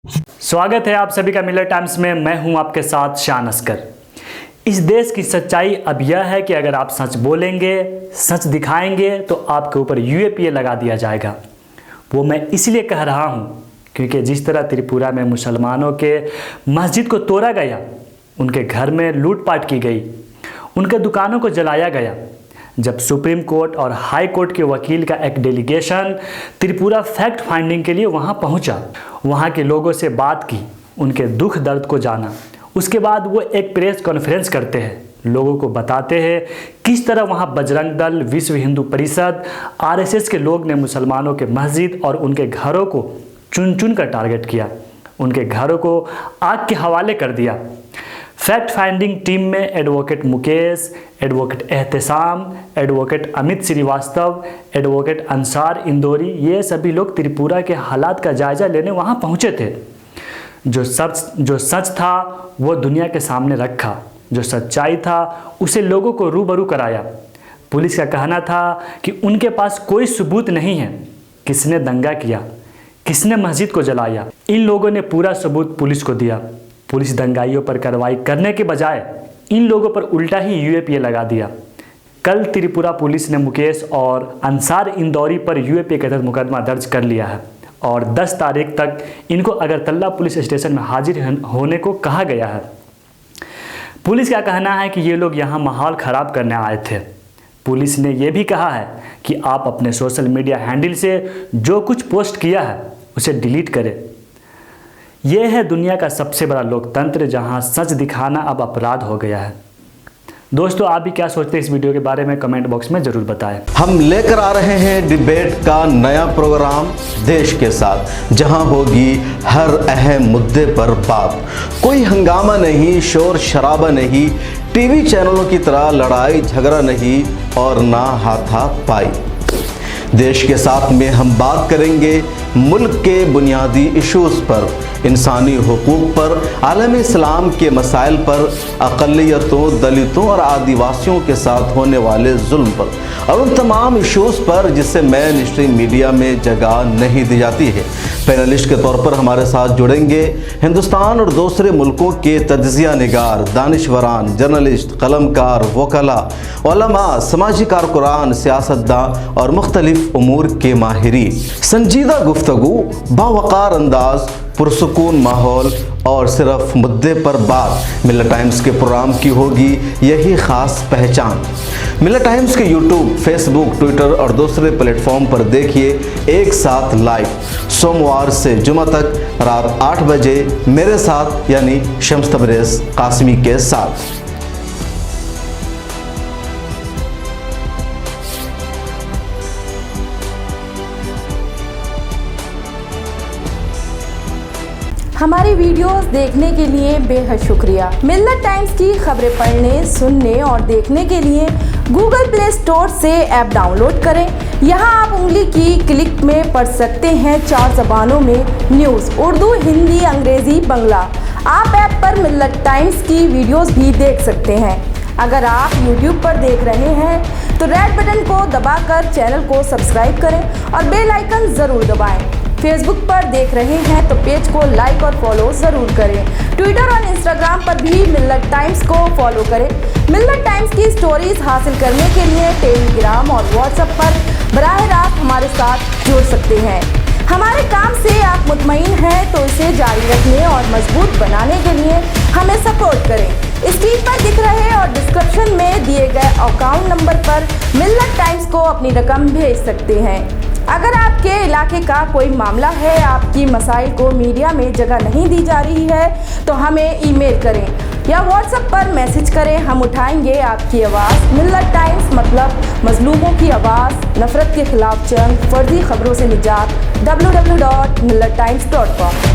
स्वागत है आप सभी का मिलत टाइम्स में। मैं हूं आपके साथ शान अस्कर। इस देश की सच्चाई अब यह है कि अगर आप सच बोलेंगे, सच दिखाएंगे तो आपके ऊपर यूएपीए लगा दिया जाएगा। वो मैं इसलिए कह रहा हूं क्योंकि जिस तरह त्रिपुरा में मुसलमानों के मस्जिद को तोड़ा गया, उनके घर में लूटपाट की गई, उनके दुकानों को जलाया गया, जब सुप्रीम कोर्ट और हाई कोर्ट के वकील का एक डेलीगेशन त्रिपुरा फैक्ट फाइंडिंग के लिए वहां पहुंचा, वहां के लोगों से बात की, उनके दुख दर्द को जाना, उसके बाद वो एक प्रेस कॉन्फ्रेंस करते हैं, लोगों को बताते हैं किस तरह वहां बजरंग दल, विश्व हिंदू परिषद, आरएसएस के लोग ने मुसलमानों के मस्जिद और उनके घरों को चुन चुन कर टारगेट किया, उनके घरों को आग के हवाले कर दिया। फैक्ट फाइंडिंग टीम में advocate Mukesh, advocate Ehtesham, advocate Amit Srivastava, advocate Ansar Indori, ये सभी लोग त्रिपुरा के हालात का जायजा लेने वहाँ पहुँचे थे। जो सच था वो दुनिया के सामने रखा, जो सच्चाई था उसे लोगों को रूबरू कराया। पुलिस का कहना था कि उनके पास कोई सबूत नहीं है, किसने दंगा किया, किसने मस्जिद को जलाया। इन लोगों ने पूरा सबूत पुलिस को दिया। पुलिस दंगाइयों पर कार्रवाई करने के बजाय इन लोगों पर उल्टा ही यूएपीए लगा दिया। कल त्रिपुरा पुलिस ने मुकेश और अंसार इंदौरी पर यूएपीए के तहत मुकदमा दर्ज कर लिया है और 10 तारीख तक इनको अगरतला पुलिस स्टेशन में हाजिर होने को कहा गया है। पुलिस का कहना है कि ये लोग यहाँ माहौल ख़राब करने आए थे। पुलिस ने यह भी कहा है कि आप अपने सोशल मीडिया हैंडल से जो कुछ पोस्ट किया है उसे डिलीट करें। यह है दुनिया का सबसे बड़ा लोकतंत्र जहां सच दिखाना अब अपराध हो गया है। दोस्तों, आप भी क्या सोचते हैं इस वीडियो के बारे में कमेंट बॉक्स में जरूर बताएं। हम लेकर आ रहे हैं डिबेट का नया प्रोग्राम देश के साथ, जहां होगी हर अहम मुद्दे पर बात। कोई हंगामा नहीं, शोर शराबा नहीं, टीवी चैनलों की तरह लड़ाई झगड़ा नहीं और ना हाथापाई। देश के साथ में हम बात करेंगे मुल्क के बुनियादी इश्यूज़ पर, इंसानी हुकूक पर, आलम इस्लाम के मसाइल पर, अक़लियतों, दलितों और आदिवासियों के साथ होने वाले जुल्म पर और उन तमाम इश्यूज़ पर जिससे मेन स्ट्रीम मीडिया में जगह नहीं दी जाती है। पैनलिस्ट के तौर पर हमारे साथ जुड़ेंगे हिंदुस्तान और दूसरे मुल्कों के तज्ज़िया निगार, दानिशवरान, जर्नलिस्ट, कलमकार, वकला, उलमा, समाजी कारकुरान, सियासतदान और मुख्तलिफ उमूर के माहिरीन। संजीदा गुफ्तगू, बावकार अंदाज, पुरसुकून माहौल और सिर्फ मुद्दे पर बात। मिलत टाइम्स के प्रोग्राम की होगी यही ख़ास पहचान। मिलत टाइम्स के यूट्यूब, फेसबुक, ट्विटर और दूसरे प्लेटफॉर्म पर देखिए एक साथ लाइव, सोमवार से जुमा तक रात 8 बजे मेरे साथ यानी शम्स तबरेज़ कासमी के साथ। हमारी वीडियोस देखने के लिए बेहद शुक्रिया। मिलत टाइम्स की खबरें पढ़ने, सुनने और देखने के लिए गूगल प्ले स्टोर से ऐप डाउनलोड करें। यहां आप उंगली की क्लिक में पढ़ सकते हैं 4 ज़बानों में न्यूज़, उर्दू, हिंदी, अंग्रेज़ी, बांग्ला। आप ऐप पर मिलत टाइम्स की वीडियोस भी देख सकते हैं। अगर आप YouTube पर देख रहे हैं तो रेड बटन को दबाकर चैनल को सब्सक्राइब करें और बेल आइकन ज़रूर दबाएं। फेसबुक पर देख रहे हैं तो पेज को लाइक और फॉलो ज़रूर करें। ट्विटर और इंस्टाग्राम पर भी मिलत टाइम्स को फॉलो करें। मिलत टाइम्स की स्टोरीज हासिल करने के लिए टेलीग्राम और व्हाट्सएप पर बराह रास्त हमारे साथ जुड़ सकते हैं। हमारे काम से आप मुतमईन हैं तो इसे जारी रखने और मजबूत बनाने के लिए हमें सपोर्ट करें। स्क्रीन पर दिख रहे और डिस्क्रिप्शन में दिए गए अकाउंट नंबर पर मिलत टाइम्स को अपनी रकम भेज सकते हैं। अगर आपके इलाके का कोई मामला है, आपकी मसाइल को मीडिया में जगह नहीं दी जा रही है तो हमें ईमेल करें या व्हाट्सएप पर मैसेज करें, हम उठाएंगे आपकी आवाज़। मिलत टाइम्स मतलब मजलूमों की आवाज़, नफरत के खिलाफ जंग, फर्जी खबरों से निजात। www.millettimes.com